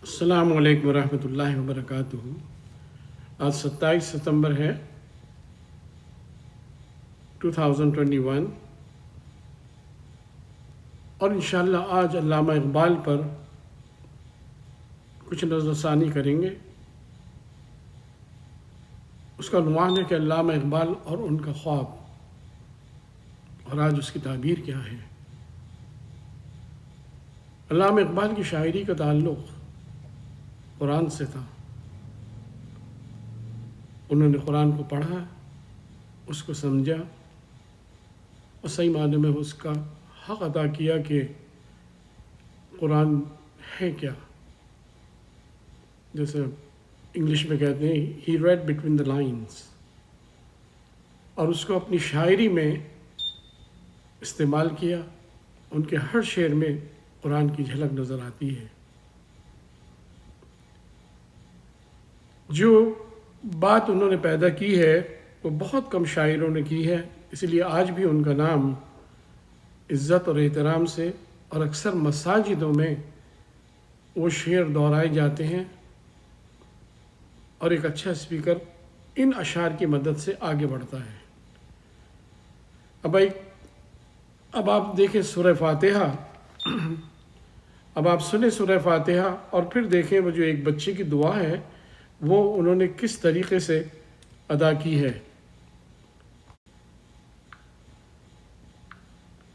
السلام علیکم ورحمۃ اللہ وبرکاتہ۔ آج 27 ستمبر ہے 2021 اور انشاءاللہ آج علامہ اقبال پر کچھ نظر ثانی کریں گے۔ اس کا عنوان ہے کہ علامہ اقبال اور ان کا خواب، اور آج اس کی تعبیر کیا ہے۔ علامہ اقبال کی شاعری کا تعلق قرآن سے تھا۔ انہوں نے قرآن کو پڑھا، اس کو سمجھا اور صحیح معنی میں اس کا حق ادا کیا کہ قرآن ہے کیا۔ جیسے انگلش میں کہتے ہیں ہی ریڈ بٹوین دا لائنز، اور اس کو اپنی شاعری میں استعمال کیا۔ ان کے ہر شعر میں قرآن کی جھلک نظر آتی ہے۔ جو بات انہوں نے پیدا کی ہے وہ بہت کم شاعروں نے کی ہے، اس لیے آج بھی ان کا نام عزت اور احترام سے اور اکثر مساجدوں میں وہ شعر دہرائے جاتے ہیں، اور ایک اچھا اسپیکر ان اشعار کی مدد سے آگے بڑھتا ہے۔ اب آپ دیکھیں سورہ فاتحہ، اب آپ سنیں سورہ فاتحہ اور پھر دیکھیں وہ جو ایک بچے کی دعا ہے وہ انہوں نے کس طریقے سے ادا کی ہے۔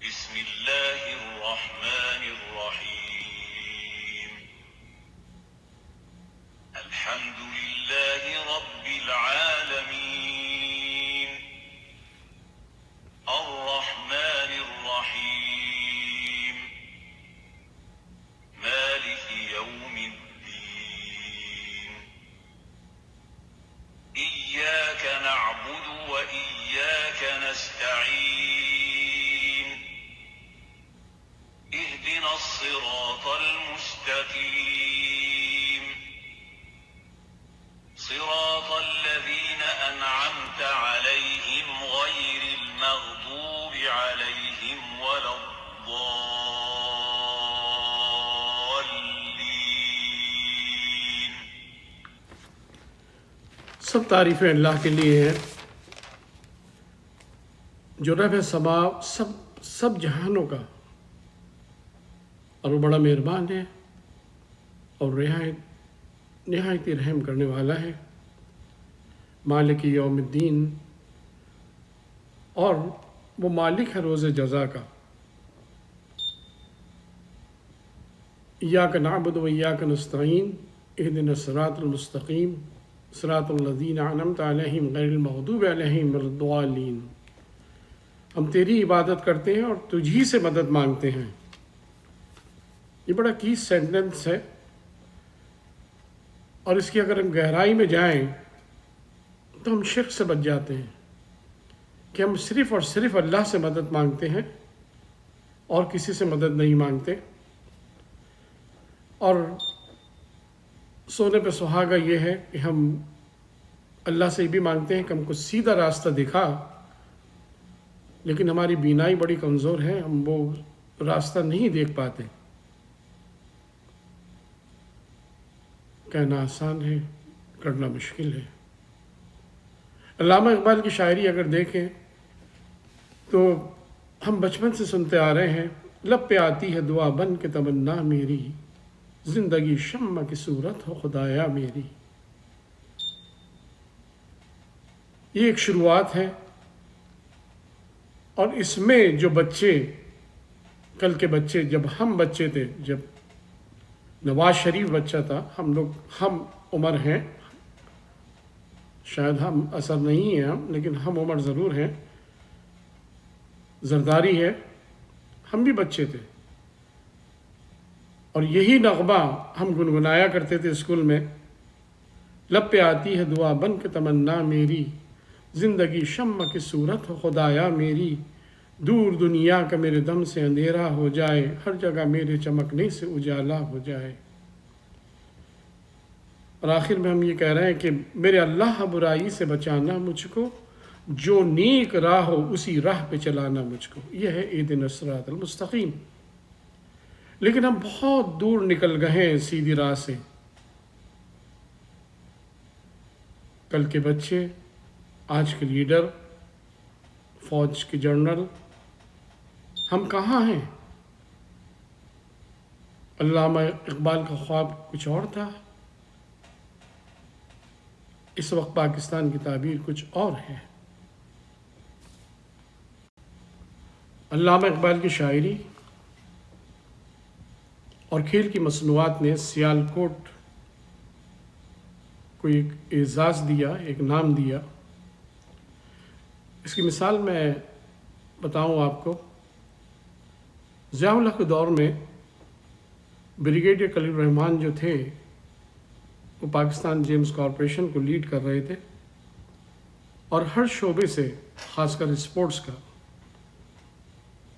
بسم اللہ الرحمن الرحیم الحمد للہ رب العالمین الرحمن الرحیم مالک یوم الدین إياك نعبد وإياك نستعين اهدنا الصراط المستقيم صراط الذين أنعمت عليهم غير المغضوب عليهم ولا الضالين۔ سب تعریفیں اللہ کے لیے ہیں جو رب سما سب جہانوں کا، اور وہ بڑا مہربان ہے اور نہایت ہی رحم کرنے والا ہے۔ مالک یوم الدین، اور وہ مالک ہے روز جزا کا۔ ایاک نعبد و ایاک نستعین اہدنا الصراط المستقیم صراط الذین انعمت علیہم غیر المغضوب علیہم ولا الضالین۔ ہم تیری عبادت کرتے ہیں اور تجھی سے مدد مانگتے ہیں۔ یہ بڑا کی سینٹنس ہے، اور اس کی اگر ہم گہرائی میں جائیں تو ہم شرک سے بچ جاتے ہیں کہ ہم صرف اور صرف اللہ سے مدد مانگتے ہیں اور کسی سے مدد نہیں مانگتے۔ اور سونے پہ سہاگا یہ ہے کہ ہم اللہ سے بھی مانگتے ہیں کہ ہم کو سیدھا راستہ دکھا، لیکن ہماری بینائی بڑی کمزور ہے، ہم وہ راستہ نہیں دیکھ پاتے۔ کہنا آسان ہے، کرنا مشکل ہے۔ علامہ اقبال کی شاعری اگر دیکھیں تو ہم بچپن سے سنتے آ رہے ہیں، لب پہ آتی ہے دعا بن کے تمنا میری، زندگی شمع کی صورت ہو خدایا میری۔ یہ ایک شروعات ہے، اور اس میں جو بچے، کل کے بچے، جب ہم بچے تھے، جب نواز شریف بچہ تھا، ہم لوگ ہم عمر ہیں، شاید ہم اثر نہیں ہیں ہم، لیکن ہم عمر ضرور ہیں، زرداری ہے، ہم بھی بچے تھے، اور یہی نغمہ ہم گنگنایا کرتے تھے اسکول میں۔ لب پہ آتی ہے دعا بن کے تمنا میری، زندگی شمع کی صورت ہو خدایا میری، دور دنیا کا میرے دم سے اندھیرا ہو جائے، ہر جگہ میرے چمکنے سے اجالا ہو جائے۔ اور آخر میں ہم یہ کہہ رہے ہیں کہ میرے اللہ برائی سے بچانا مجھ کو، جو نیک راہ ہو اسی راہ پہ چلانا مجھ کو۔ یہ ہے اہدنا الصراط المستقیم۔ لیکن ہم بہت دور نکل گئے ہیں سیدھی راہ سے، کل کے بچے، آج کے لیڈر، فوج کے جنرل، ہم کہاں ہیں؟ علامہ اقبال کا خواب کچھ اور تھا، اس وقت پاکستان کی تعبیر کچھ اور ہے۔ علامہ اقبال کی شاعری اور کھیل کی مصنوعات نے سیالکوٹ کو ایک اعزاز دیا، ایک نام دیا۔ اس کی مثال میں بتاؤں آپ کو، ضیاء الحق کے دور میں بریگیڈیئر خلیل الرحمان جو تھے وہ پاکستان جیمز کارپوریشن کو لیڈ کر رہے تھے، اور ہر شعبے سے، خاص کر اسپورٹس کا،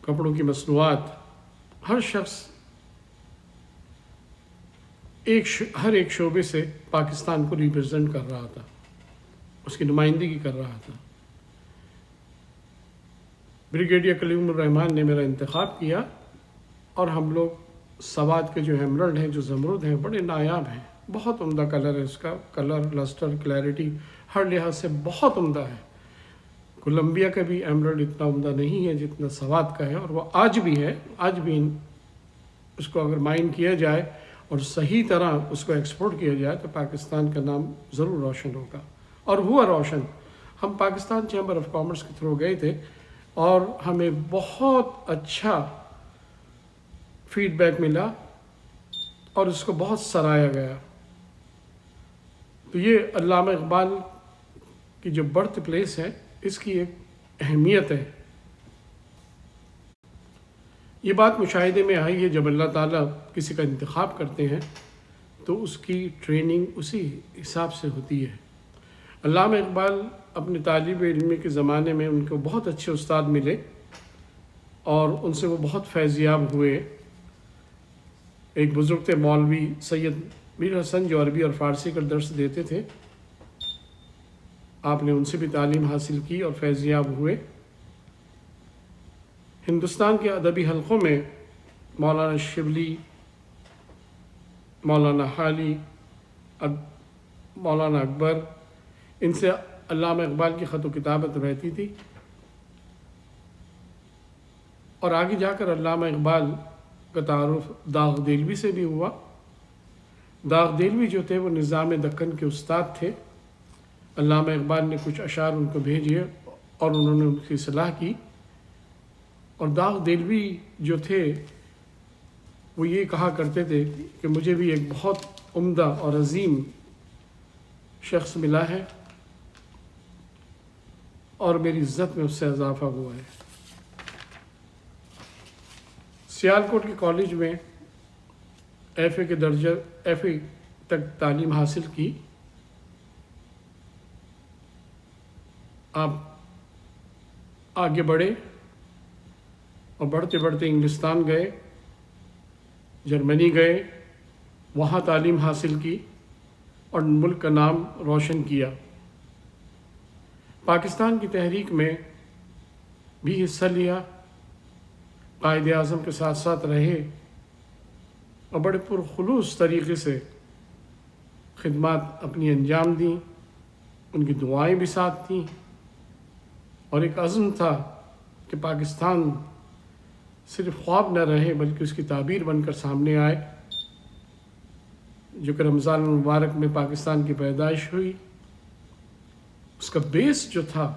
کپڑوں کی مصنوعات، ہر شخص ہر ایک شعبے سے پاکستان کو ریپرزینٹ کر رہا تھا، اس کی نمائندگی کر رہا تھا۔ بریگیڈیئر خلیل الرحمان نے میرا انتخاب کیا، اور ہم لوگ سوات کے جو ایمرلڈ ہیں، جو زمرد ہیں، بڑے نایاب ہیں، بہت عمدہ کلر ہے اس کا، کلر، لسٹر، کلیئرٹی ہر لحاظ سے بہت عمدہ ہے۔ کولمبیا کا بھی ایمرلڈ اتنا عمدہ نہیں ہے جتنا سوات کا ہے، اور وہ آج بھی ہے۔ آج بھی اس کو اگر مائن کیا جائے اور صحیح طرح اس کو ایکسپورٹ کیا جائے تو پاکستان کا نام ضرور روشن ہوگا، اور ہوا روشن۔ ہم پاکستان چیمبر آف کامرس کے تھرو گئے تھے، اور ہمیں بہت اچھا فیڈ بیک ملا، اور اس کو بہت سراہا گیا۔ تو یہ علامہ اقبال کی جو برتھ پلیس ہے، اس کی ایک اہمیت ہے۔ یہ بات مشاہدے میں آئی ہے، جب اللہ تعالیٰ کسی کا انتخاب کرتے ہیں تو اس کی ٹریننگ اسی حساب سے ہوتی ہے۔ علامہ اقبال اپنے طالب علمی کے زمانے میں ان کو بہت اچھے استاد ملے، اور ان سے وہ بہت فیض یاب ہوئے۔ ایک بزرگ تھے مولوی سید میر حسن، جو عربی اور فارسی کا درس دیتے تھے، آپ نے ان سے بھی تعلیم حاصل کی اور فیض یاب ہوئے۔ ہندوستان کے ادبی حلقوں میں مولانا شبلی، مولانا حالی، مولانا اکبر، ان سے علامہ اقبال کی خط و کتابت رہتی تھی، اور آگے جا کر علامہ اقبال کا تعارف داغ دیلوی سے بھی ہوا۔ داغ دیلوی جو تھے وہ نظام دکن کے استاد تھے۔ علامہ اقبال نے کچھ اشعار ان کو بھیجے، اور انہوں نے ان کی اصلاح کی، اور داغ دیلوی جو تھے وہ یہ کہا کرتے تھے کہ مجھے بھی ایک بہت عمدہ اور عظیم شخص ملا ہے، اور میری عزت میں اس سے اضافہ ہوا ہے۔ سیالکوٹ کے کالج میں ایف اے تک تعلیم حاصل کی۔ آپ آگے بڑھے، اور بڑھتے بڑھتے انگلستان گئے، جرمنی گئے، وہاں تعلیم حاصل کی، اور ملک کا نام روشن کیا۔ پاکستان کی تحریک میں بھی حصہ لیا، قائد اعظم کے ساتھ ساتھ رہے، اور بڑے پرخلوص طریقے سے خدمات اپنی انجام دیں، ان کی دعائیں بھی ساتھ تھیں، اور ایک عزم تھا کہ پاکستان صرف خواب نہ رہے بلکہ اس کی تعبیر بن کر سامنے آئے، جو کہ رمضان المبارک میں پاکستان کی پیدائش ہوئی۔ اس کا بیس جو تھا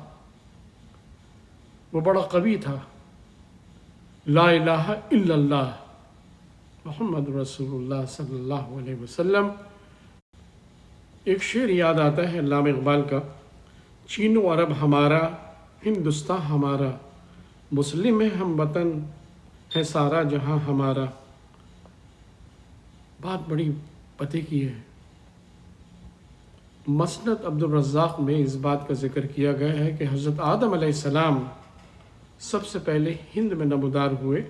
وہ بڑا قوی تھا، لا الہ الا اللہ محمد رسول اللہ صلی اللہ علیہ وسلم۔ ایک شعر یاد آتا ہے علامہ اقبال کا، چین و عرب ہمارا، ہندوستان ہمارا، مسلم ہے ہم وطن، ہے سارا جہاں ہمارا۔ بات بڑی پتے کی ہے۔ مسند عبد الرزاق میں اس بات کا ذکر کیا گیا ہے کہ حضرت آدم علیہ السلام سب سے پہلے ہند میں نمودار ہوئے۔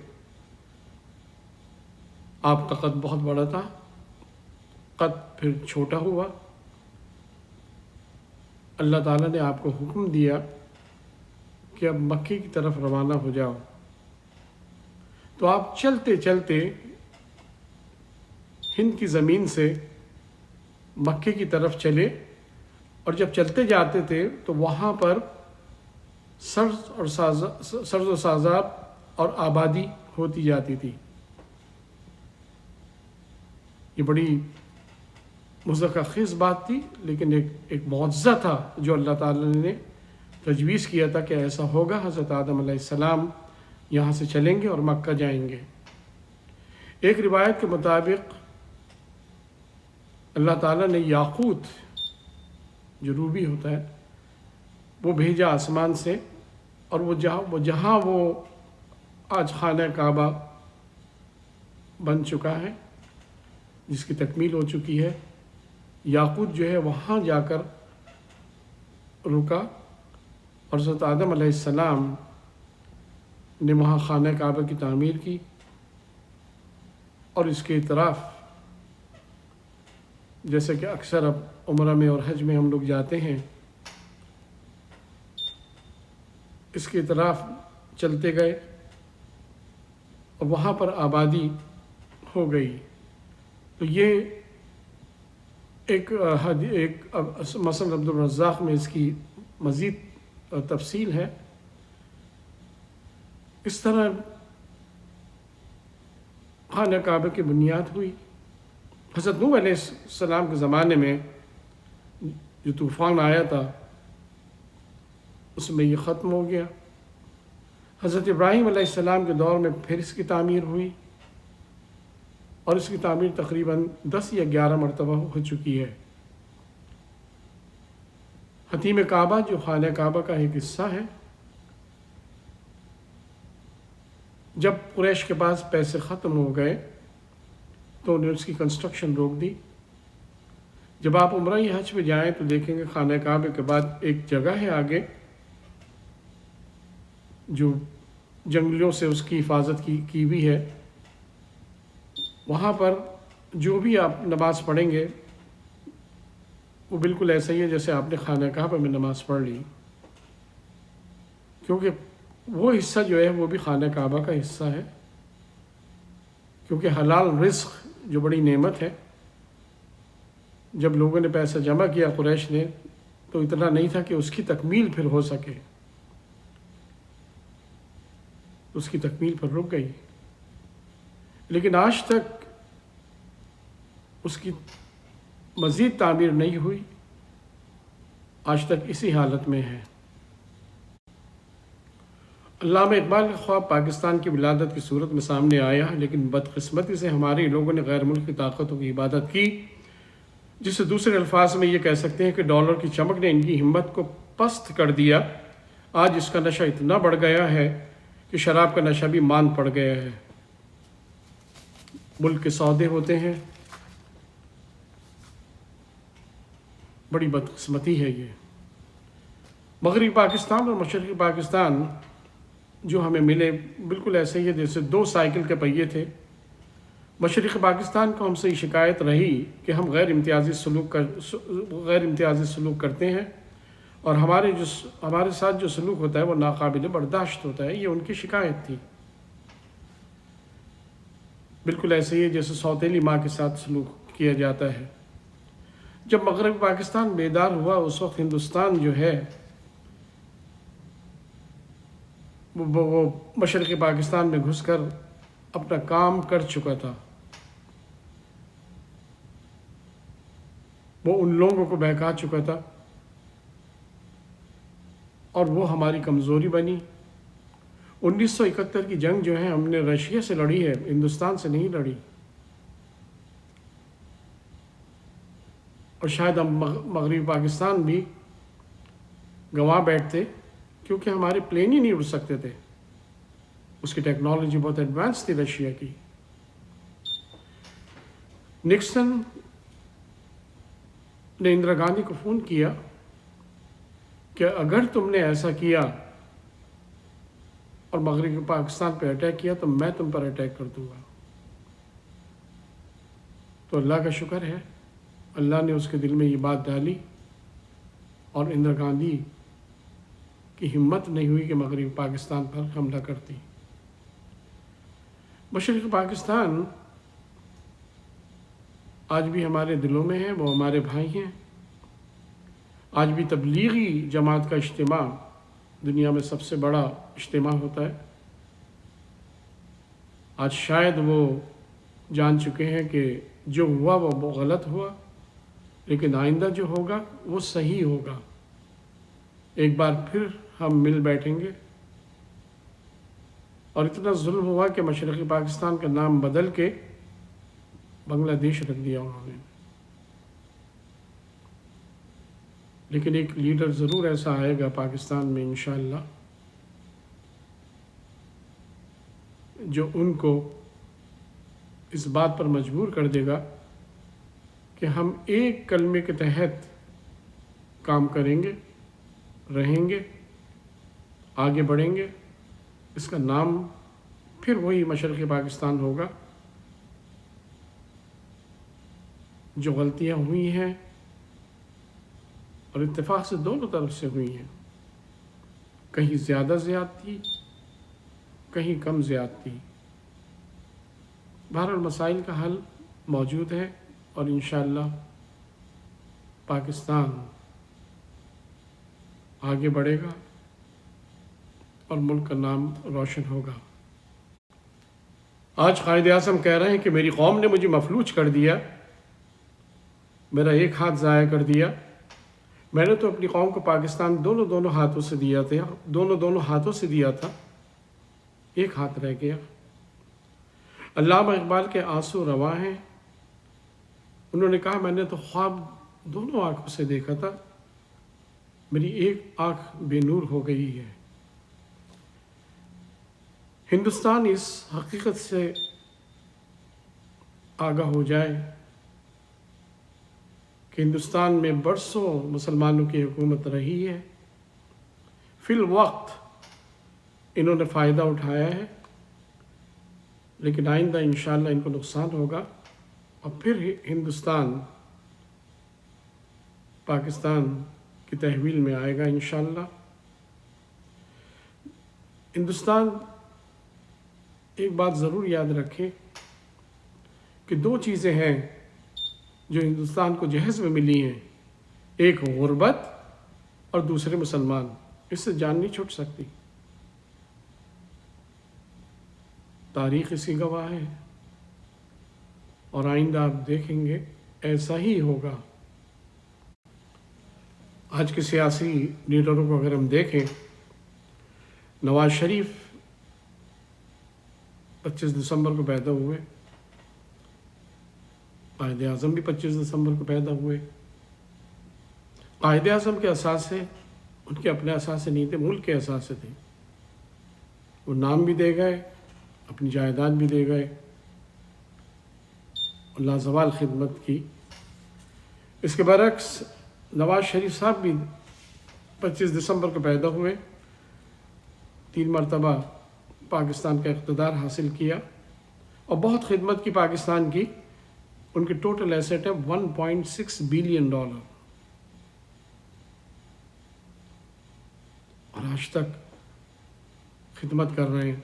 آپ کا قد بہت بڑا تھا، قد پھر چھوٹا ہوا۔ اللہ تعالیٰ نے آپ کو حکم دیا کہ اب مکے کی طرف روانہ ہو جاؤ، تو آپ چلتے چلتے ہند کی زمین سے مکے کی طرف چلے، اور جب چلتے جاتے تھے تو وہاں پر سرز و سازاب اور آبادی ہوتی جاتی تھی. یہ بڑی مضحکہ خیز بات تھی، لیکن ایک معجزہ تھا جو اللہ تعالیٰ نے تجویز کیا تھا کہ ایسا ہوگا. حضرت آدم علیہ السلام یہاں سے چلیں گے اور مکہ جائیں گے. ایک روایت کے مطابق اللہ تعالیٰ نے یاقوت جو روبی ہوتا ہے وہ بھیجا آسمان سے، اور وہ جہاں وہ آج خانہ کعبہ بن چکا ہے، جس کی تکمیل ہو چکی ہے، یاقوت جو ہے وہاں جا کر رکا، اور حضرت آدم علیہ السلام نے وہاں خانہ کعبہ کی تعمیر کی، اور اس کے اطراف جیسے کہ اکثر اب عمرہ میں اور حج میں ہم لوگ جاتے ہیں، اس کے اطراف چلتے گئے اور وہاں پر آبادی ہو گئی. تو یہ ایک مثلا عبد الرزاق میں اس کی مزید تفصیل ہے. اس طرح خانہ کعبہ کی بنیاد ہوئی. حضرت نوح علیہ السلام کے زمانے میں جو طوفان آیا تھا اس میں یہ ختم ہو گیا. حضرت ابراہیم علیہ السلام کے دور میں پھر اس کی تعمیر ہوئی، اور اس کی تعمیر تقریباً 10 یا 11 مرتبہ ہو چکی ہے. حتیم کعبہ جو خانہ کعبہ کا ایک حصہ ہے، جب قریش کے پاس پیسے ختم ہو گئے تو انہوں نے اس کی کنسٹرکشن روک دی. جب آپ عمرہ یا حج میں جائیں تو دیکھیں گے خانہ کعبہ کے بعد ایک جگہ ہے آگے جو جنگلیوں سے اس کی حفاظت کی ہوئی ہے. وہاں پر جو بھی آپ نماز پڑھیں گے وہ بالکل ایسا ہی ہے جیسے آپ نے خانہ کعبہ میں نماز پڑھ لی، کیونکہ وہ حصہ جو ہے وہ بھی خانہ کعبہ کا حصہ ہے. کیونکہ حلال رزق جو بڑی نعمت ہے، جب لوگوں نے پیسہ جمع کیا قریش نے تو اتنا نہیں تھا کہ اس کی تکمیل پھر ہو سکے، اس کی تکمیل پر رک گئی. لیکن آج تک اس کی مزید تعمیر نہیں ہوئی، آج تک اسی حالت میں ہے. علامہ اقبال کا خواب پاکستان کی ولادت کی صورت میں سامنے آیا، لیکن بدقسمتی سے ہمارے لوگوں نے غیر ملکی طاقتوں کی عبادت کی، جس سے دوسرے الفاظ میں یہ کہہ سکتے ہیں کہ ڈالر کی چمک نے ان کی ہمت کو پست کر دیا. آج اس کا نشہ اتنا بڑھ گیا ہے کہ شراب کا نشہ بھی مان پڑ گیا ہے. ملک کے سودے ہوتے ہیں. بڑی بدقسمتی ہے یہ. مغربی پاکستان اور مشرقی پاکستان جو ہمیں ملے بالکل ایسے ہی ہے جیسے 2 سائیکل کے پہیے تھے. مشرقی پاکستان کو ہم سے یہ شکایت رہی کہ ہم غیر امتیازی سلوک کرتے ہیں، اور ہمارے ساتھ جو سلوک ہوتا ہے وہ ناقابل برداشت ہوتا ہے. یہ ان کی شکایت تھی. بالکل ایسے ہی ہے جیسے سوتیلی ماں کے ساتھ سلوک کیا جاتا ہے. جب مغربی پاکستان بیدار ہوا اس وقت ہندوستان جو ہے وہ مشرقی پاکستان میں گھس کر اپنا کام کر چکا تھا. وہ ان لوگوں کو بہکا چکا تھا، اور وہ ہماری کمزوری بنی. 1971 کی جنگ جو ہے ہم نے رشیا سے لڑی ہے، ہندوستان سے نہیں لڑی. اور شاید ہم مغربی پاکستان بھی گنوا بیٹھتے، کیونکہ ہمارے پلین ہی نہیں اڑ سکتے تھے. اس کی ٹیکنالوجی بہت ایڈوانس تھی رشیا کی. نکسن نے اندرا گاندھی کو فون کیا کہ اگر تم نے ایسا کیا اور مغربی پاکستان پہ اٹیک کیا تو میں تم پر اٹیک کر دوں گا. تو اللہ کا شکر ہے اللہ نے اس کے دل میں یہ بات ڈالی، اور اندرا گاندھی کی ہمت نہیں ہوئی کہ مغربی پاکستان پر حملہ کرتی. مشرقی پاکستان آج بھی ہمارے دلوں میں ہے، وہ ہمارے بھائی ہیں. آج بھی تبلیغی جماعت کا اجتماع دنیا میں سب سے بڑا اجتماع ہوتا ہے۔ آج شاید وہ جان چکے ہیں کہ جو ہوا وہ غلط ہوا، لیکن آئندہ جو ہوگا وہ صحیح ہوگا۔ ایک بار پھر ہم مل بیٹھیں گے، اور اتنا ظلم ہوا کہ مشرقی پاکستان کا نام بدل کے بنگلہ دیش رکھ دیا انہوں نے۔ لیکن ایک لیڈر ضرور ایسا آئے گا پاکستان میں انشاءاللہ جو ان کو اس بات پر مجبور کر دے گا کہ ہم ایک کلمے کے تحت کام کریں گے، رہیں گے، آگے بڑھیں گے۔ اس کا نام پھر وہی مشرقی پاکستان ہوگا۔ جو غلطیاں ہوئی ہیں اور اتفاق سے دونوں طرف سے ہوئی ہیں، کہیں زیادہ زیادتی، کہیں کم زیادتی، بہرحال مسائل کا حل موجود ہے، اور انشاءاللہ پاکستان آگے بڑھے گا اور ملک کا نام روشن ہوگا۔ آج قائد اعظم کہہ رہے ہیں کہ میری قوم نے مجھے مفلوج کر دیا، میرا ایک ہاتھ ضائع کر دیا۔ میں نے تو اپنی قوم کو پاکستان دونوں ہاتھوں سے دیا تھا، دونوں ہاتھوں سے دیا تھا، ایک ہاتھ رہ گیا۔ علامہ اقبال کے آنسو رواں ہیں۔ انہوں نے کہا میں نے تو خواب دونوں آنکھوں سے دیکھا تھا، میری ایک آنکھ بے نور ہو گئی ہے۔ ہندوستان اس حقیقت سے آگاہ ہو جائے کہ ہندوستان میں برسوں مسلمانوں کی حکومت رہی ہے، فی الوقت انہوں نے فائدہ اٹھایا ہے، لیکن آئندہ انشاءاللہ ان کو نقصان ہوگا، اور پھر ہندوستان پاکستان کی تحویل میں آئے گا انشاءاللہ۔ ہندوستان ایک بات ضرور یاد رکھے کہ دو چیزیں ہیں جو ہندوستان کو جہیز میں ملی ہیں، ایک غربت اور دوسرے مسلمان۔ اس سے جان نہیں چھوٹ سکتی، تاریخ اسی گواہ ہے، اور آئندہ آپ دیکھیں گے ایسا ہی ہوگا۔ آج کے سیاسی لیڈروں کو اگر ہم دیکھیں، نواز شریف 25 دسمبر کو پیدا ہوئے، قائد اعظم بھی 25 دسمبر کو پیدا ہوئے۔ قائد اعظم کے اثاثے ان کے اپنے اثاثے نہیں تھے، ملک کے اثاثے تھے۔ وہ نام بھی دے گئے، اپنی جائیداد بھی دے گئے، اور لازوال خدمت کی۔ اس کے برعکس نواز شریف صاحب بھی 25 دسمبر کو پیدا ہوئے، 3 مرتبہ پاکستان کا اقتدار حاصل کیا، اور بہت خدمت کی پاکستان کی۔ ان کی ٹوٹل ایسٹ ہے $1.6 بلین، اور آج تک خدمت کر رہے ہیں۔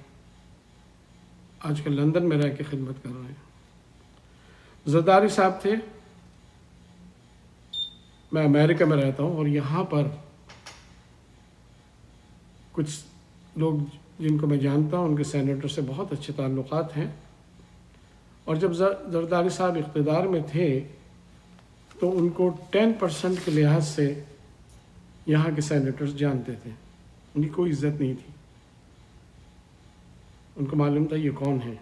آج کل لندن میں رہ کے خدمت کر رہے ہیں۔ زرداری صاحب تھے، میں امریکہ میں رہتا ہوں، اور یہاں پر کچھ لوگ جن کو میں جانتا ہوں ان کے سینیٹر سے بہت اچھے تعلقات ہیں، اور جب زرداری صاحب اقتدار میں تھے تو ان کو 10% کے لحاظ سے یہاں کے سینیٹرز جانتے تھے، ان کی کوئی عزت نہیں تھی، ان کو معلوم تھا یہ کون ہے۔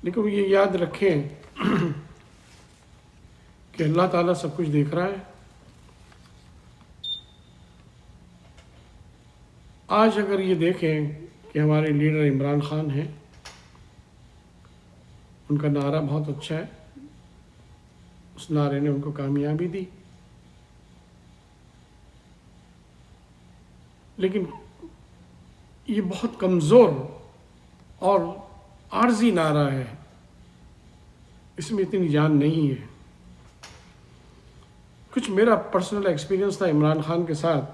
لیکن وہ یہ یاد رکھیں کہ اللہ تعالیٰ سب کچھ دیکھ رہا ہے۔ آج اگر یہ دیکھیں کہ ہمارے لیڈر عمران خان ہیں، ان کا نعرہ بہت اچھا ہے، اس نعرے نے ان کو کامیابی دی، لیکن یہ بہت کمزور اور عارضی نعرہ ہے، اس میں اتنی جان نہیں ہے۔ کچھ میرا پرسنل ایکسپیرینس تھا عمران خان کے ساتھ۔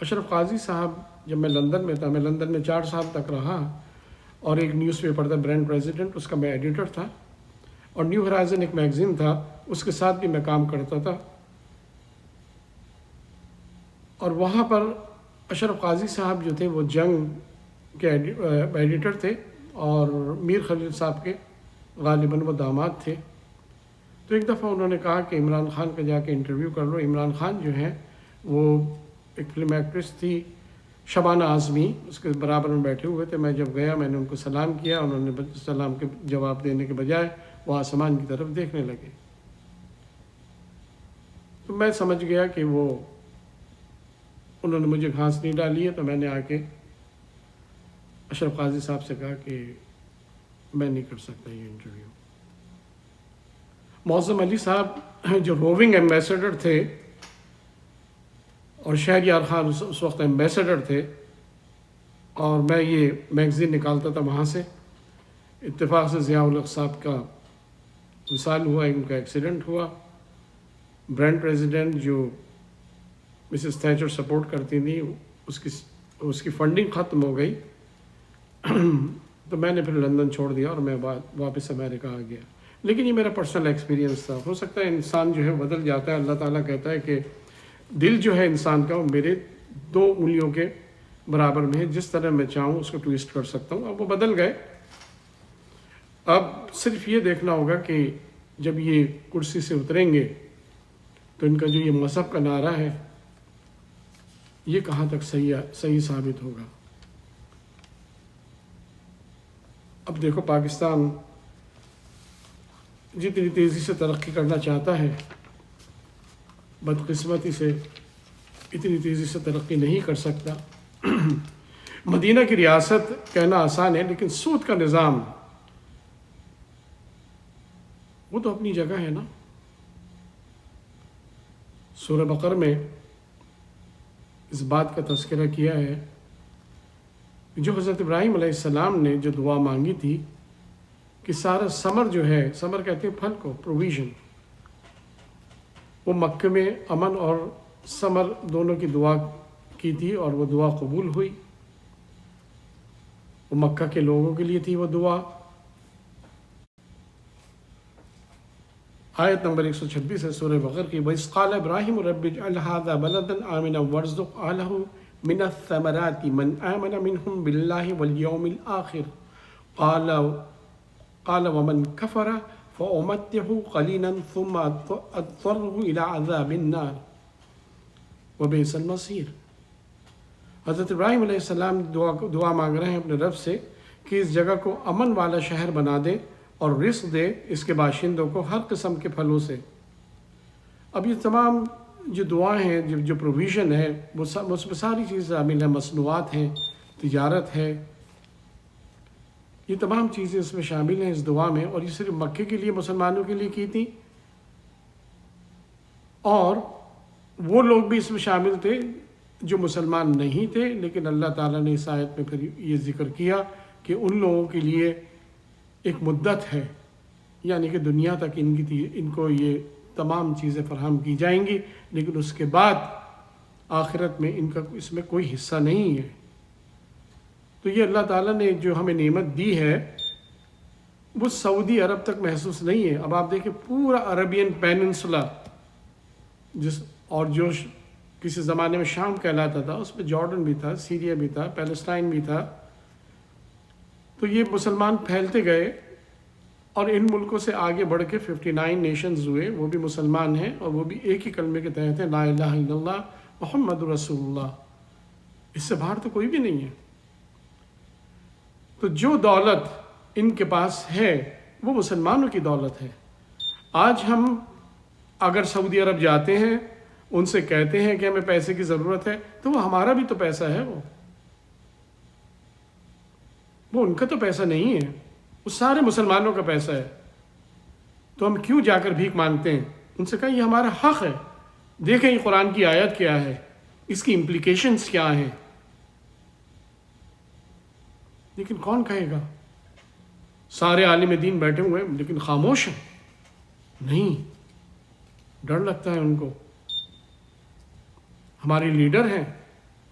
اشرف قاضی صاحب جب میں لندن میں تھا، میں لندن میں 4 سال تک رہا، اور ایک نیوز پیپر تھا برینڈ پریزیڈنٹ، اس کا میں ایڈیٹر تھا، اور نیو ہرائزن ایک میگزین تھا، اس کے ساتھ بھی میں کام کرتا تھا۔ اور وہاں پر اشرف قاضی صاحب جو تھے وہ جنگ کے ایڈیٹر تھے اور میر خلیل صاحب کے غالباً وہ داماد تھے. تو ایک دفعہ انہوں نے کہا کہ عمران خان کا جا کے انٹرویو کر لو. عمران خان جو ہیں وہ ایک فلم ایکٹریس تھی شبانہ اعظمی، اس کے برابر میں بیٹھے ہوئے تھے. میں جب گیا میں نے ان کو سلام کیا، انہوں نے سلام کے جواب دینے کے بجائے وہ آسمان کی طرف دیکھنے لگے. تو میں سمجھ گیا کہ وہ انہوں نے مجھے گھاس نہیں ڈالی ہے. تو میں نے آ کے اشرف قاضی صاحب سے کہا کہ میں نہیں کر سکتا یہ انٹرویو. معظم علی صاحب جو روونگ ایمبیسڈر تھے اور شہریار خان اس وقت ایمبیسڈر تھے، اور میں یہ میگزین نکالتا تھا وہاں سے. اتفاق سے ضیاء الحق صاحب کا وصال ہوا، ان کا ایکسیڈنٹ ہوا. برانڈ پریزیڈنٹ جو مسز تھیچر سپورٹ کرتی تھی اس کی فنڈنگ ختم ہو گئی. تو میں نے پھر لندن چھوڑ دیا اور میں واپس امریکہ آ گیا. لیکن یہ میرا پرسنل ایکسپیرینس تھا. ہو سکتا ہے انسان جو ہے بدل جاتا ہے. اللہ تعالیٰ کہتا ہے کہ دل جو ہے انسان کا وہ میرے 2 انگلیوں کے برابر میں ہے، جس طرح میں چاہوں اس کو ٹویسٹ کر سکتا ہوں. اب وہ بدل گئے. اب صرف یہ دیکھنا ہوگا کہ جب یہ کرسی سے اتریں گے تو ان کا جو یہ مذہب کا نعرہ ہے یہ کہاں تک صحیح ثابت ہوگا. اب دیکھو پاکستان جتنی تیزی سے ترقی کرنا چاہتا ہے، بدقسمتی سے اتنی تیزی سے ترقی نہیں کر سکتا. مدینہ کی ریاست کہنا آسان ہے، لیکن سود کا نظام وہ تو اپنی جگہ ہے نا. سورہ بقرہ میں اس بات کا تذکرہ کیا ہے جو حضرت ابراہیم علیہ السلام نے جو دعا مانگی تھی کہ سارا ثمر جو ہے، ثمر کہتے ہیں پھل کو، پروویژن، وہ مکہ میں امن اور ثمر دونوں کی دعا کی تھی اور وہ دعا قبول ہوئی. وہ مکہ کے لوگوں کے لیے تھی وہ دعا. آیت نمبر 126 ہے سورہ بقرہ کی. وَإِذْ قَالَ إِبْرَاهِيمُ رَبِّ اجْعَلْ هَٰذَا بَلَدًا آمِنًا وَارْزُقْ أَهْلَهُ مِنَ الثَّمَرَاتِ مَنْ آمَنَ مِنْهُمْ بِاللَّهِ وَالْيَوْمِ الْآخِرِ قَالَ وَمَنْ كَفَرَ فَأُمَتِّعُهُ قَلِيلًا ثُمَّ أَضْطَرُّهُ إِلَىٰ عَذَابِ النَّارِ وَبِئْسَ الْمَصِيرُ. حضرت ابراہیم علیہ السلام دعا مانگ رہے ہیں اپنے رب سے کہ اس جگہ کو امن والا شہر بنا دے اور رزق دے اس کے باشندوں کو ہر قسم کے پھلوں سے. اب یہ تمام جو دعائیں ہیں، جو پروویژن ہے، وہ اس میں ساری چیزیں شامل ہیں. مصنوعات ہیں، تجارت ہے، یہ تمام چیزیں اس میں شامل ہیں اس دعا میں. اور یہ صرف مکے کے لیے، مسلمانوں کے لیے کی تھی، اور وہ لوگ بھی اس میں شامل تھے جو مسلمان نہیں تھے. لیکن اللہ تعالیٰ نے اس آیت میں پھر یہ ذکر کیا کہ ان لوگوں کے لیے ایک مدت ہے، یعنی کہ دنیا تک ان کو یہ تمام چیزیں فراہم کی جائیں گی، لیکن اس کے بعد آخرت میں ان کا اس میں کوئی حصہ نہیں ہے. تو یہ اللہ تعالیٰ نے جو ہمیں نعمت دی ہے وہ سعودی عرب تک محسوس نہیں ہے. اب آپ دیکھیں پورا عربین پیننسولا اور جو کسی زمانے میں شام کہلاتا تھا، اس میں جارڈن بھی تھا، سیریا بھی تھا، پیلسٹائن بھی تھا. تو یہ مسلمان پھیلتے گئے اور ان ملکوں سے آگے بڑھ کے 59 نیشنز ہوئے، وہ بھی مسلمان ہیں اور وہ بھی ایک ہی کلمے کے تحت ہیں، لا الہ الا اللہ محمد رسول اللہ. اس سے باہر تو کوئی بھی نہیں ہے. تو جو دولت ان کے پاس ہے وہ مسلمانوں کی دولت ہے. آج ہم اگر سعودی عرب جاتے ہیں، ان سے کہتے ہیں کہ ہمیں پیسے کی ضرورت ہے، تو وہ ہمارا بھی تو پیسہ ہے، وہ ان کا تو پیسہ نہیں ہے، وہ سارے مسلمانوں کا پیسہ ہے. تو ہم کیوں جا کر بھیک مانگتے ہیں؟ ان سے کہا یہ ہمارا حق ہے. دیکھیں یہ قرآن کی آیت کیا ہے، اس کی امپلیکیشنز کیا ہیں. لیکن کون کہے گا؟ سارے عالم دین بیٹھے ہوئے ہیں لیکن خاموش ہیں. نہیں، ڈر لگتا ہے ان کو. ہمارے لیڈر ہیں،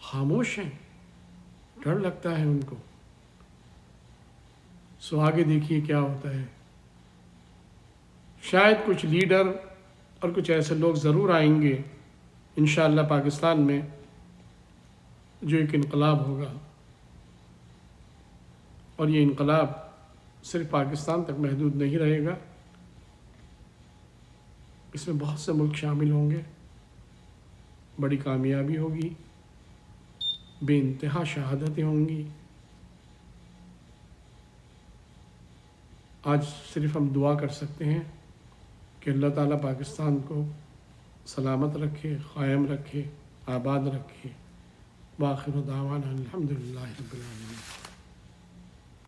خاموش ہیں، ڈر لگتا ہے ان کو. سو آگے دیکھیے کیا ہوتا ہے. شاید کچھ لیڈر اور کچھ ایسے لوگ ضرور آئیں گے انشاءاللہ پاکستان میں جو ایک انقلاب ہوگا، اور یہ انقلاب صرف پاکستان تک محدود نہیں رہے گا، اس میں بہت سے ملک شامل ہوں گے، بڑی کامیابی ہوگی، بے انتہا شہادتیں ہوں گی۔ آج صرف ہم دعا کر سکتے ہیں کہ اللہ تعالیٰ پاکستان کو سلامت رکھے، قائم رکھے، آباد رکھے۔ وآخر دعوانا الحمدللہ رب العالمین۔